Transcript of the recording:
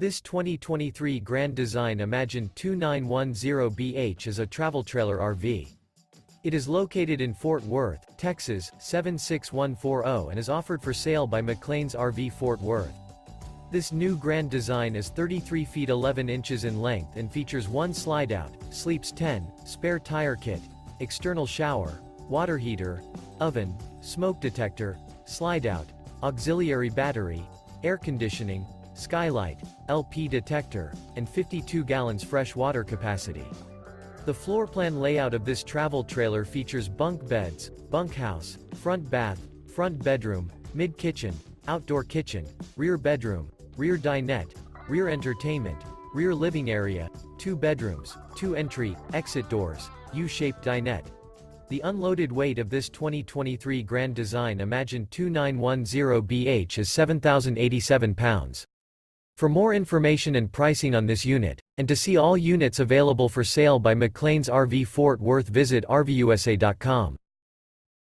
This 2023 Grand Design Imagine 2910BH is a travel trailer RV. It is located in Fort Worth, Texas, 76140 and is offered for sale by McClain's RV Fort Worth. This new Grand Design is 33 feet 11 inches in length and features one slide-out, sleeps 10, spare tire kit, external shower, water heater, oven, smoke detector, slide-out, auxiliary battery, air conditioning, Skylight, LP detector, and 52 gallons fresh water capacity. The floor plan layout of this travel trailer features bunk beds, bunkhouse, front bath, front bedroom, mid-kitchen, outdoor kitchen, rear bedroom, rear dinette, rear entertainment, rear living area, 2 bedrooms, 2 entry, exit doors, U-shaped dinette. The unloaded weight of this 2023 Grand Design Imagine 2910BH is 7,087 pounds. For more information and pricing on this unit, and to see all units available for sale by McClain's RV Fort Worth, visit RVUSA.com.